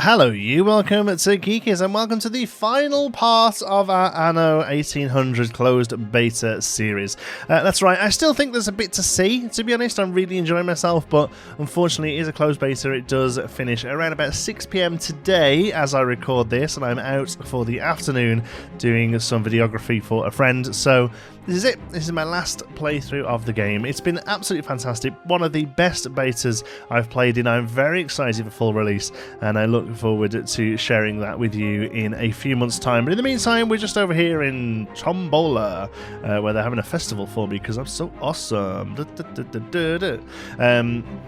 Hello you, welcome to Geekies and welcome to the final part of our Anno 1800 closed beta series. That's right, I still think there's a bit to see, to be honest. I'm really enjoying myself, but unfortunately it is a closed beta. It does finish around about 6 PM today as I record this, and I'm out for the afternoon doing some videography for a friend. So this is it. This is my last playthrough of the game. It's been absolutely fantastic. One of the best betas I've played in. I'm very excited for full release, and I look forward to sharing that with you in a few months' time. But in the meantime, we're just over here in Tombola, where they're having a festival for me because I'm so awesome.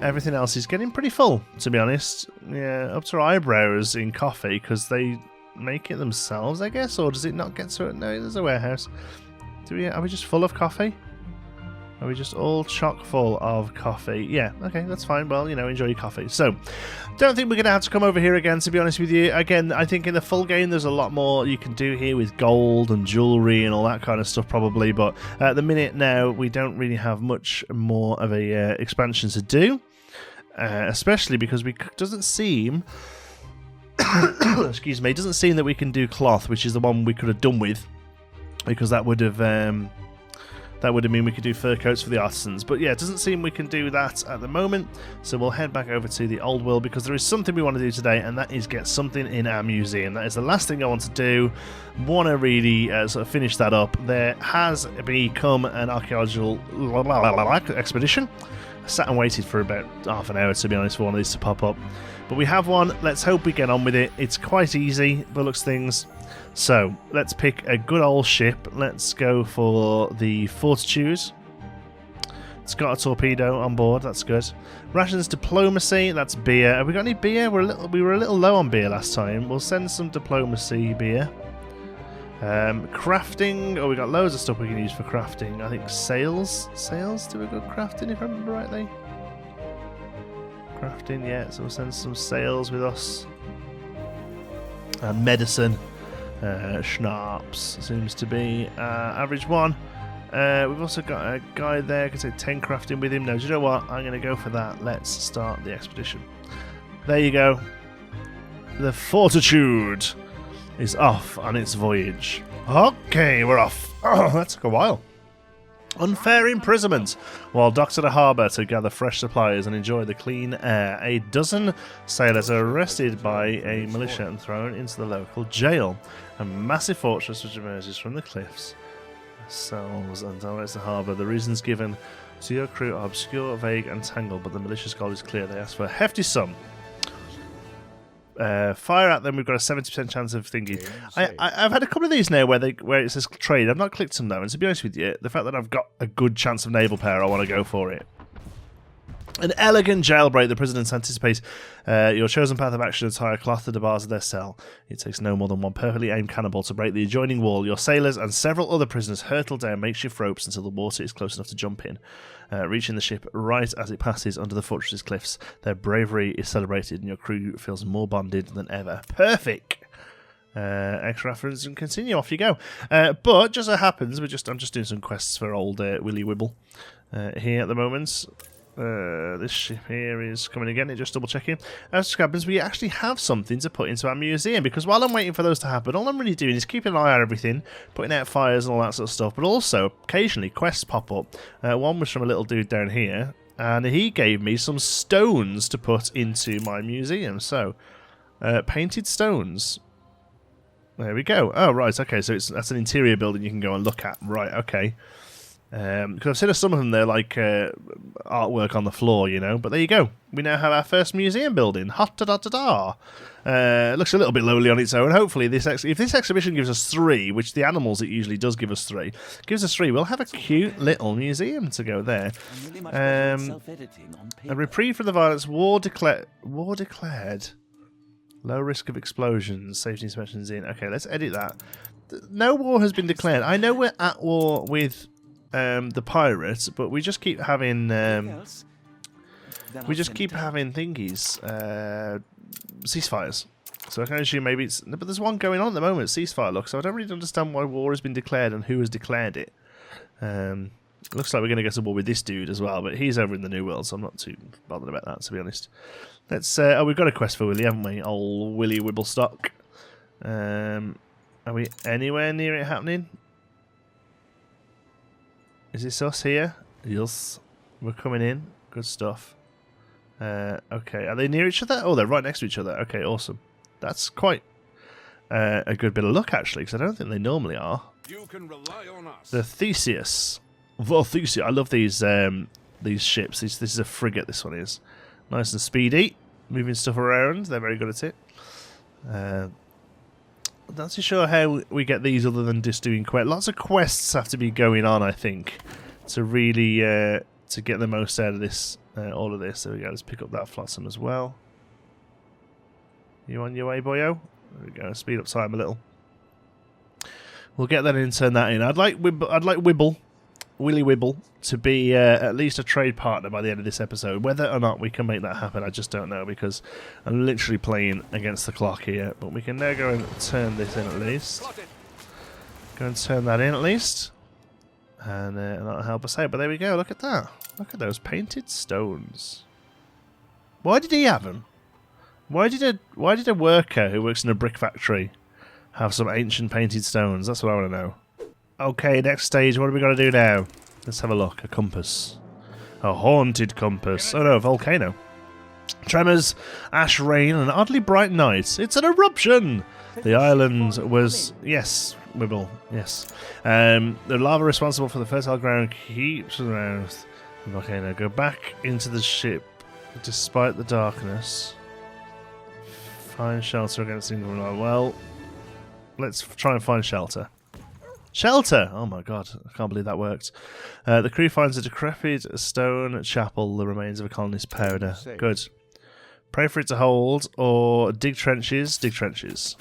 Everything else is getting pretty full, to be honest. Yeah, up to our eyebrows in coffee because they make it themselves, I guess, or does it not get to it? No, there's a warehouse. Are we just full of coffee? Are we just all chock full of coffee? Yeah, okay, that's fine. Well, you know, enjoy your coffee. So, don't think we're going to have to come over here again, to be honest with you. Again, I think in the full game there's a lot more you can do here with gold and jewellery and all that kind of stuff probably, but at the minute now we don't really have much more of a expansion to do, especially because doesn't seem... excuse me, it doesn't seem that we can do cloth, which is the one we could have done with, because that would have mean we could do fur coats for the artisans. But yeah, it doesn't seem we can do that at the moment, so we'll head back over to the old world because there is something we want to do today, and that is get something in our museum. That is the last thing I want to do. Want to really sort of finish that up. There has become an archaeological expedition. I sat and waited for about half an hour, to be honest, for one of these to pop up, but we have one. Let's hope we get on with it. It's quite easy by looks things. So, let's pick a good old ship. Let's go for the Fortitude. It's got a torpedo on board, that's good. Rations diplomacy, that's beer. Have we got any beer? We were a little low on beer last time. We'll send some diplomacy beer. Crafting, we got loads of stuff we can use for crafting. I think sails do a good crafting, if I remember rightly. Crafting, yeah, so we'll send some sails with us. And medicine. Schnapps seems to be average one. We've also got a guy there, can say 10 crafting with him. No, do you know what? I'm going to go for that. Let's start the expedition. There you go. The Fortitude is off on its voyage. Okay, we're off. Oh, that took a while. Unfair imprisonment. While docked at a harbour to gather fresh supplies and enjoy the clean air, a dozen sailors are arrested by a militia and thrown into the local jail. A massive fortress which emerges from the cliffs sells and dominates the harbour. The reasons given to your crew are obscure, vague and tangled, but the malicious goal is clear. They ask for a hefty sum. Fire at them. We've got a 70% chance of thingy. I've had a couple of these now where it says trade. I've not clicked them though, and to be honest with you, the fact that I've got a good chance of naval power, I want to go for it. An elegant jailbreak. The prisoners anticipate your chosen path of action to tie a cloth to the bars of their cell. It takes no more than one perfectly aimed cannonball to break the adjoining wall. Your sailors and several other prisoners hurtle down makeshift ropes until the water is close enough to jump in, reaching the ship right as it passes under the fortress's cliffs. Their bravery is celebrated and your crew feels more bonded than ever. Perfect! Extra reference and continue, off you go. But just so happens, I'm just doing some quests for old Willy Wibble here at the moment. This ship here is coming again, it just double checking. As it happens, we actually have something to put into our museum, because while I'm waiting for those to happen, all I'm really doing is keeping an eye on everything, putting out fires and all that sort of stuff, but also occasionally quests pop up. One was from a little dude down here, and he gave me some stones to put into my museum. So, painted stones. There we go. Oh, right, okay, so that's an interior building you can go and look at. Right, okay. Because I've seen some of them, they're like artwork on the floor, you know. But there you go. We now have our first museum building. Hot da da da da. Looks a little bit lowly on its own. Hopefully, if this exhibition gives us 3, which the animals it usually does give us 3, gives us 3, we'll have a cute little museum to go there. A reprieve from the violence. War declared. Low risk of explosions. Safety inspections in. Okay, let's edit that. No war has been declared. I know we're at war with the pirates, but we just keep having thingies, ceasefires. So I can assume maybe it's, but there's one going on at the moment, ceasefire look. So I don't really understand why war has been declared and who has declared it. Looks like we're going to get to war with this dude as well, but he's over in the New World, so I'm not too bothered about that, to be honest. Let's. Oh, we've got a quest for Willy, haven't we? Old Willy Wibblestock. Are we anywhere near it happening? Is this us here? Yes. We're coming in. Good stuff. Okay, are they near each other? Oh, they're right next to each other. Okay, awesome. That's quite a good bit of luck, actually, because I don't think they normally are. You can rely on us. The Theseus. Theseus. I love these ships. This is a frigate, this one is. Nice and speedy. Moving stuff around. They're very good at it. Not too sure how we get these other than just doing quests. Lots of quests have to be going on, I think, to really to get the most out of this. All of this. There we go. Let's pick up that flotsam as well. You on your way, boyo? There we go. Speed up time a little. We'll get that in and turn that in. I'd like Willy Wibble, to be at least a trade partner by the end of this episode. Whether or not we can make that happen, I just don't know, because I'm literally playing against the clock here. But we can now go and turn this in at least. Go and turn that in at least. And that'll help us out. But there we go. Look at that. Look at those painted stones. Why did he have them? Why did a worker who works in a brick factory have some ancient painted stones? That's what I want to know. Okay, next stage. What are we going to do now? Let's have a look. A compass. A haunted compass. Oh no, a volcano. Tremors, ash rain, and an oddly bright night. It's an eruption! The island was... Yes, Wibble. Yes. The lava responsible for the fertile ground keeps around the volcano. Go back into the ship despite the darkness. Find shelter against the incoming. Well, let's try and find shelter. Shelter! Oh my god, I can't believe that worked. The crew finds a decrepit stone chapel, the remains of a colonist powder. Good. Pray for it to hold, or dig trenches. Dig trenches.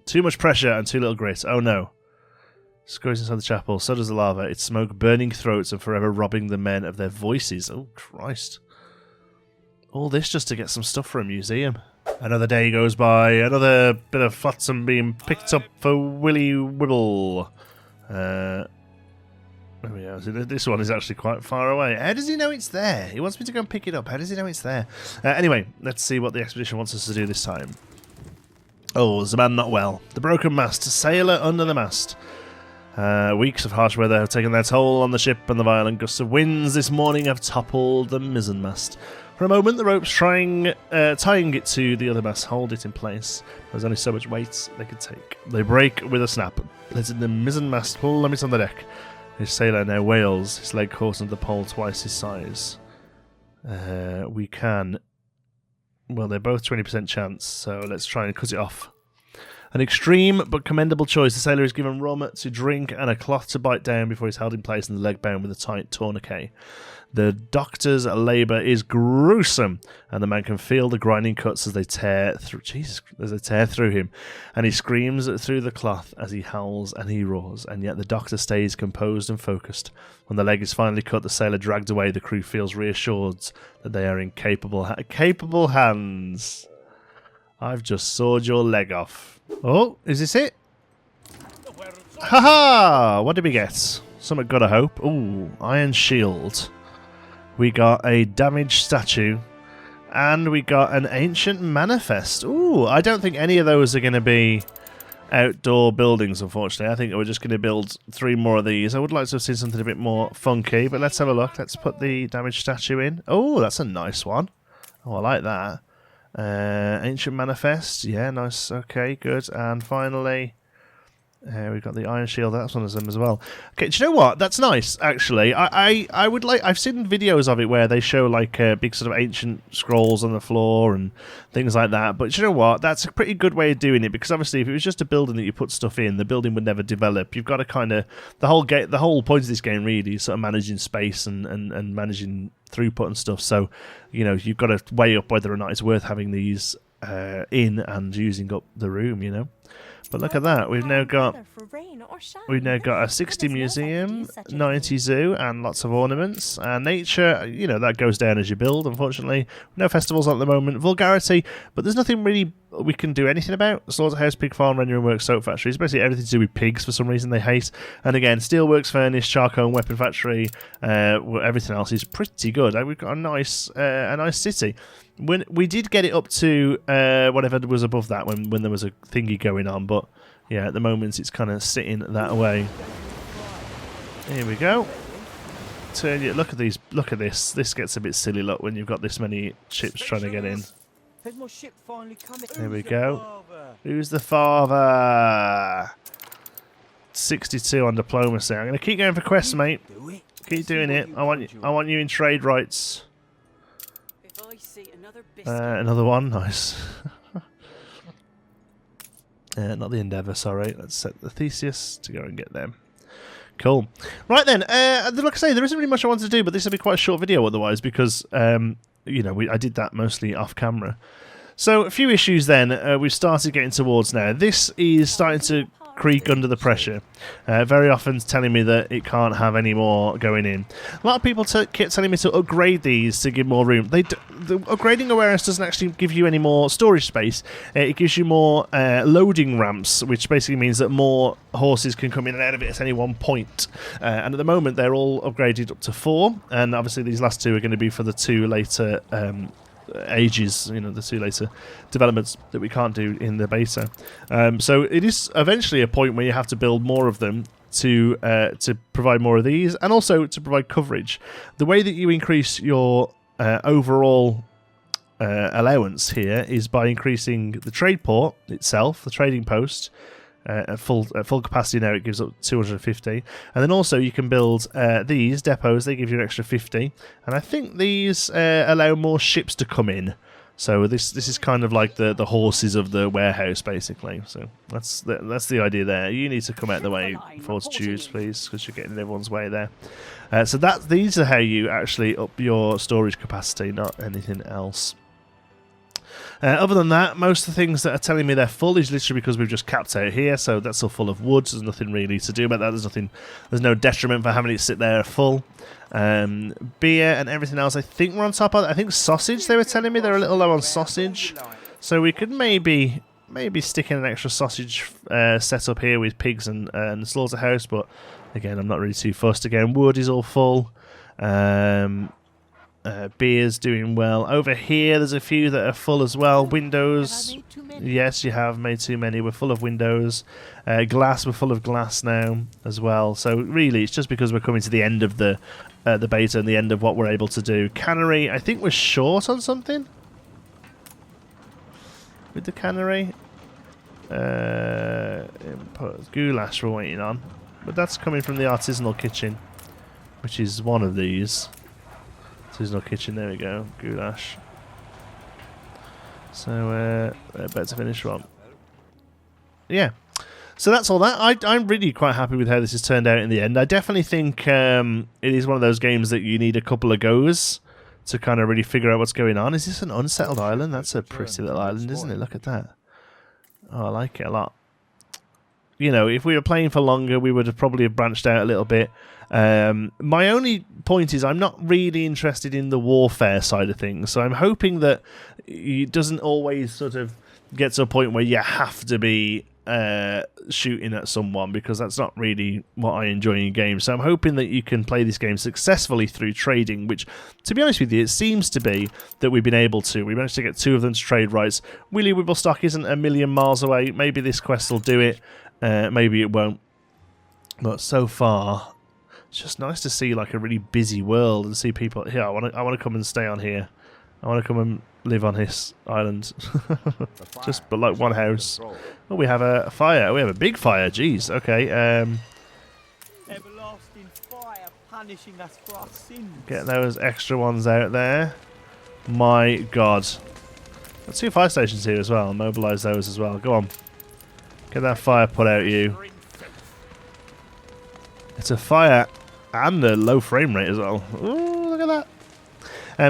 Too much pressure and too little grit. Oh no. Scurries inside the chapel, so does the lava. Its smoke burning throats and forever robbing the men of their voices. Oh Christ. All this just to get some stuff for a museum. Another day goes by, another bit of flotsam being picked up for Willy Wibble. There we go. So this one is actually quite far away. How does he know it's there? He wants me to go and pick it up. How does he know it's there? Anyway, let's see what the expedition wants us to do this time. Oh, there's a man not well. The broken mast. Sailor under the mast. Weeks of harsh weather have taken their toll on the ship, and the violent gusts of winds this morning have toppled the mizzenmast. For a moment, the ropes tying it to the other mast hold it in place. There's only so much weight they could take. They break with a snap, letting the mizzenmast pull limits on the deck. His sailor now wails, his leg caught under the pole twice his size. We can... Well, they're both 20% chance, so let's try and cut it off. An extreme but commendable choice. The sailor is given rum to drink and a cloth to bite down before he's held in place and the leg bound with a tight tourniquet. The doctor's labour is gruesome, and the man can feel the grinding cuts as they tear through. Jesus, as they tear through him, and he screams through the cloth as he howls and he roars. And yet the doctor stays composed and focused. When the leg is finally cut, the sailor dragged away. The crew feels reassured that they are in capable hands. I've just sawed your leg off. Oh, is this it? Haha! What did we get? Something gotta hope. Ooh, iron shield. We got a damaged statue, and we got an ancient manifest. Ooh, I don't think any of those are going to be outdoor buildings, unfortunately. I think we're just going to build 3 more of these. I would like to have seen something a bit more funky, but let's have a look. Let's put the damaged statue in. Oh, that's a nice one. Oh, I like that. Ancient manifest. Yeah, nice. Okay, good. And finally... we've got the iron shield. That's one of them as well. Okay, do you know what? That's nice, actually. I would like. I've seen videos of it where they show like big sort of ancient scrolls on the floor and things like that. But do you know what? That's a pretty good way of doing it, because obviously, if it was just a building that you put stuff in, the building would never develop. You've got to kind of the whole point of this game really is sort of managing space and managing throughput and stuff. So, you know, you've got to weigh up whether or not it's worth having these in and using up the room. You know. But look at that, we've now got a 60 museum, 90 zoo, and lots of ornaments. Nature, you know, that goes down as you build, unfortunately. No festivals at the moment. Vulgarity, but there's nothing really we can do anything about. Slaughterhouse, pig farm, rendering works, soap factories, basically everything to do with pigs for some reason they hate. And again, steelworks, furnace, charcoal, and weapon factory. Everything else is pretty good. We've got a nice city. When we did get it up to whatever was above that when there was a thingy going on, but yeah, at the moment it's kind of sitting that way. Here we go. Turn you. Look at these. Look at this. This gets a bit silly. Look when you've got this many ships trying to get in. Here we go. Who's the father? 62 on diplomacy. I'm going to keep going for quests, mate. Keep doing it. I want you in trade rights. Another one, nice. Not the Endeavour, sorry. Let's set the Theseus to go and get them. Cool. Right then, like I say, there isn't really much I wanted to do, but this will be quite a short video otherwise because, you know, I did that mostly off camera. So, a few issues then we've started getting towards now. This is starting to creak under the pressure. Very often telling me that it can't have any more going in. A lot of people keep telling me to upgrade these to give more room. The upgrading awareness doesn't actually give you any more storage space. It gives you more loading ramps, which basically means that more horses can come in and out of it at any one point. And at the moment they're all upgraded up to 4, and obviously these last 2 are going to be for the 2 later ages, you know, the 2 later developments that we can't do in the beta. So it is eventually a point where you have to build more of them to provide more of these, and also to provide coverage. The way that you increase your overall allowance here is by increasing the trade port itself, the trading post. At full capacity now it gives up 250, and then also you can build these depots. They give you an extra 50, and I think these allow more ships to come in. So this is kind of like the horses of the warehouse basically. So that's the idea there. You need to come out the way, Fortitudes, please, because you're getting in everyone's way there. So these are how you actually up your storage capacity, not anything else. Other than that, most of the things that are telling me they're full is literally because we've just capped out here, so that's all full of wood. There's nothing really to do about that. There's no detriment for having it sit there full. Beer and everything else, I think we're on top of. I think sausage. They were telling me they're a little low on sausage, so we could maybe stick in an extra sausage setup here with pigs and slaughterhouse. But again, I'm not really too fussed. Again, wood is all full. Beer's doing well. Over here, there's a few that are full as well. Windows, yes, you have made too many. We're full of windows. Glass, we're full of glass now as well. So really, it's just because we're coming to the end of the beta and the end of what we're able to do. Cannery, I think we're short on something with the cannery. Goulash we're waiting on, but that's coming from the artisanal kitchen, which is one of these. Artisanal kitchen, there we go, goulash. So, better to finish one. Yeah. So that's all that. I'm really quite happy with how this has turned out in the end. I definitely think it is one of those games that you need a couple of goes to kind of really figure out what's going on. Is this an unsettled island? That's a pretty little island, isn't it? Look at that. Oh, I like it a lot. You know, if we were playing for longer, we would have probably branched out a little bit. My only point is I'm not really interested in the warfare side of things, so I'm hoping that it doesn't always sort of get to a point where you have to be shooting at someone, because that's not really what I enjoy in games. So I'm hoping that you can play this game successfully through trading, which, to be honest with you, it seems to be that we've been able to. We managed to get 2 of them to trade rights. Willy Wibblestock isn't a million miles away. Maybe this quest will do it. Maybe it won't. But so far, it's just nice to see like a really busy world and see people here. I want to come and stay on here. I want to come and live on this island. Just but like one house. Oh, we have a fire. We have a big fire. Jeez. Okay. Everlasting fire punishing us for our sins. Get those extra ones out there. My God. Got 2 fire stations here as well. Mobilise those as well. Go on. Get that fire put out, you. It's a fire and a low frame rate as well. Ooh, look at that.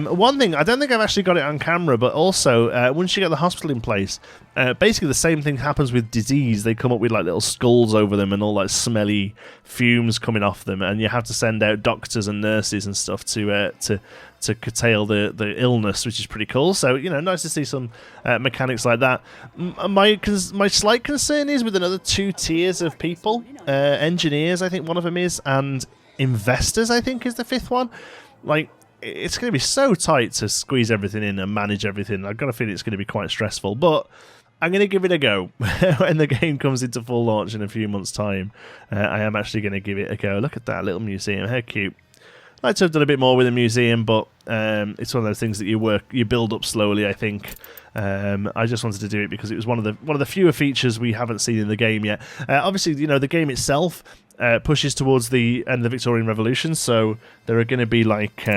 One thing, I don't think I've actually got it on camera, but also once you get the hospital in place, basically the same thing happens with disease. They come up with like little skulls over them and all like smelly fumes coming off them, and you have to send out doctors and nurses and stuff to curtail the illness, which is pretty cool. So, you know, nice to see some mechanics like that. My slight concern is with another 2 tiers of people. Engineers, I think one of them is, and investors, I think, is the 5th one. Like, it's going to be so tight to squeeze everything in and manage everything. I've got a feeling it's going to be quite stressful, but I'm going to give it a go. When the game comes into full launch in a few months' time, I am actually going to give it a go. Look at that little museum. How cute. I'd like to have done a bit more with the museum, but it's one of those things that you build up slowly, I think. I just wanted to do it because it was one of the fewer features we haven't seen in the game yet. Obviously, you know, the game itself pushes towards the end of the Victorian Revolution, so there are going to be like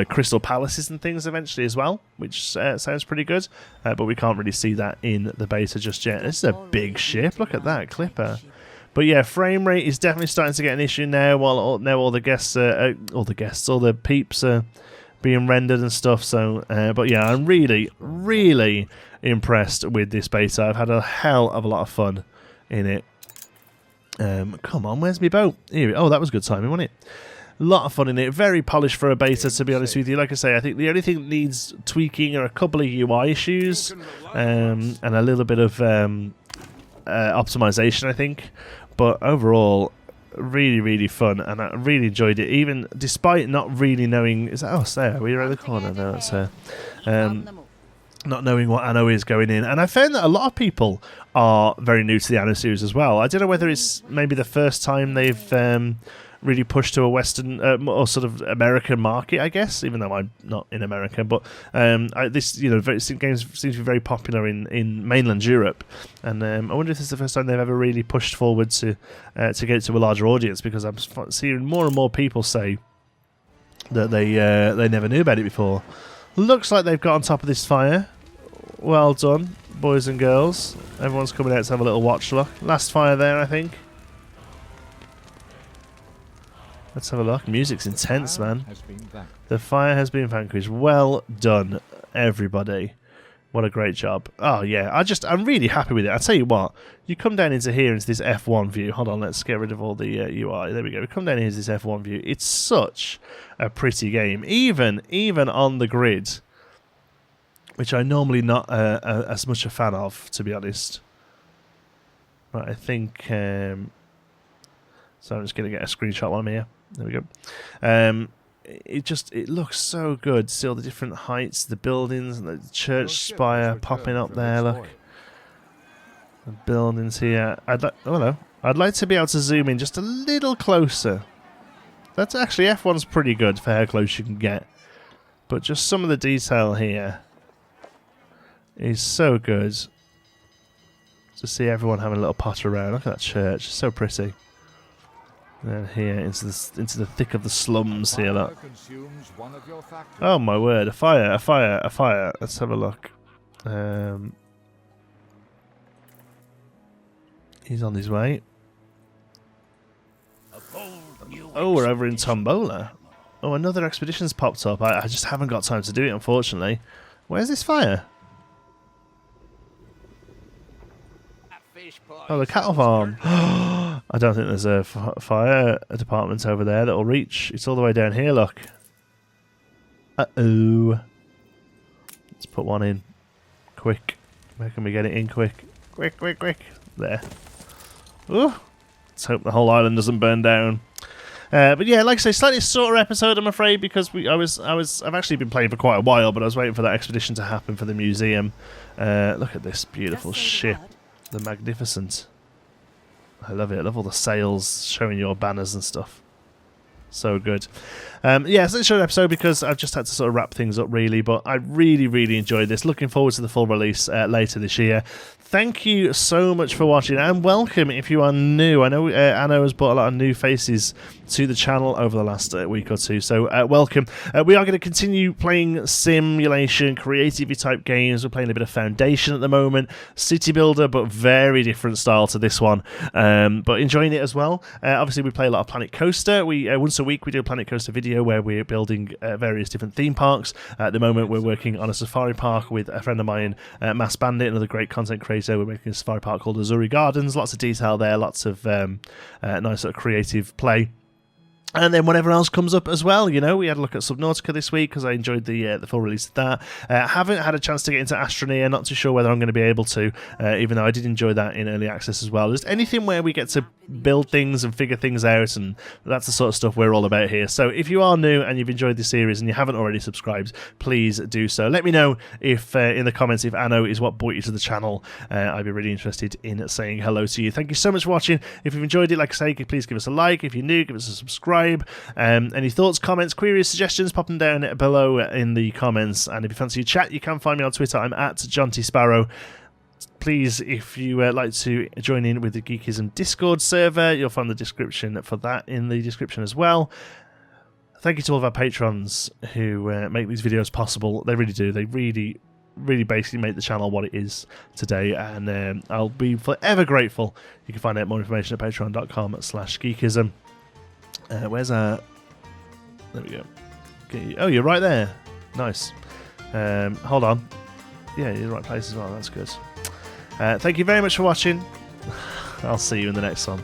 crystal palaces and things eventually as well, which sounds pretty good. But we can't really see that in the beta just yet. This is a big ship. Look at that clipper. But yeah, frame rate is definitely starting to get an issue now. While all the peeps are being rendered and stuff. So, but yeah, I'm really, really impressed with this beta. I've had a hell of a lot of fun in it. Come on, where's my boat? Here. Oh, that was good timing, wasn't it? A lot of fun in it. Very polished for a beta, to be honest with you. Like I say, I think the only thing that needs tweaking are a couple of UI issues and a little bit of optimization, I think. But overall, really, really fun, and I really enjoyed it, even despite not really knowing... Is that us there? Are we around the corner? No, it's not knowing what Anno is going in. And I found that a lot of people are very new to the Anno series as well. I don't know whether it's maybe the first time they've really pushed to a Western or sort of American market, I guess, even though I'm not in America. But this, you know, games seem to be very popular in mainland Europe, and I wonder if this is the first time they've ever really pushed forward to get it to a larger audience, because I'm seeing more and more people say that they never knew about it before. Looks like they've got on top of this fire. Well done, boys and girls. Everyone's coming out to have a little watch look. Last fire there, I think. Let's have a look. Music's intense, man. The fire has been vanquished. Well done, everybody. What a great job. Oh, yeah. I'm really happy with it. I'll tell you what. You come down into here, into this F1 view. Hold on, let's get rid of all the UI. There we go. We come down here into this F1 view. It's such a pretty game. Even on the grid, which I'm normally not as much a fan of, to be honest. Right, I think... so I'm just going to get a screenshot while I'm here. There we go. It looks so good. See all the different heights, the buildings, and the church spire popping up there. Look, the buildings here. I'd like to be able to zoom in just a little closer. That's actually F1's pretty good for how close you can get, but just some of the detail here is so good. To see everyone having a little potter around. Look at that church. It's so pretty. And here into the thick of the slums here, look. Oh my word, a fire. Let's have a look. He's on his way. Oh, we're over in Tombola. Oh, another expedition's popped up. I just haven't got time to do it, unfortunately. Where's this fire? Oh, the cattle farm. I don't think there's a fire department over there that'll reach. It's all the way down here, look. Uh-oh. Let's put one in. Quick. Where can we get it in quick? Quick. There. Ooh. Let's hope the whole island doesn't burn down. But yeah, like I say, slightly shorter episode, I'm afraid, because I've actually been playing for quite a while, but I was waiting for that expedition to happen for the museum. Look at this beautiful ship. The Magnificent. I love it. I love all the sails showing your banners and stuff. So good. Yeah, it's a short episode because I've just had to sort of wrap things up, really, but I really, really enjoyed this. Looking forward to the full release later this year. Thank you so much for watching, and welcome if you are new. I know Anno has brought a lot of new faces to the channel over the last week or two, so welcome. We are going to continue playing simulation, creativity type games. We're playing a bit of Foundation at the moment, City Builder, but very different style to this one, but enjoying it as well. Obviously, we play a lot of Planet Coaster. We once a week we do a Planet Coaster video. video where we're building various different theme parks. At the moment, we're working on a safari park with a friend of mine, Mass Bandit, another great content creator. We're making a safari park called Azuri Gardens. Lots of detail there, lots of nice sort of creative play. And then whatever else comes up as well, you know, we had a look at Subnautica this week because I enjoyed the full release of that. Haven't had a chance to get into Astroneer, not too sure whether I'm going to be able to, even though I did enjoy that in early access as well. Just anything where we get to build things and figure things out, and that's the sort of stuff we're all about here. So if you are new and you've enjoyed the series and you haven't already subscribed, please do so. Let me know if in the comments if Anno is what brought you to the channel. I'd be really interested in saying hello to you. Thank you so much for watching. If you've enjoyed it, like I say, please give us a like. If you're new, give us a subscribe. Any thoughts, comments, queries, suggestions, pop them down below in the comments. And if you fancy a chat, you can find me on Twitter. I'm at JontySparrow. Please, if you like to join in with the Geekism Discord server, you'll find the description for that in the description as well. Thank you to all of our patrons who make these videos possible. They really do. They really basically make the channel what it is today, and I'll be forever grateful. You can find out more information at patreon.com/geekism. Where's our... There we go. Oh, you're right there. Nice. Hold on. Yeah, you're in the right place as well. That's good. Thank you very much for watching. I'll see you in the next one.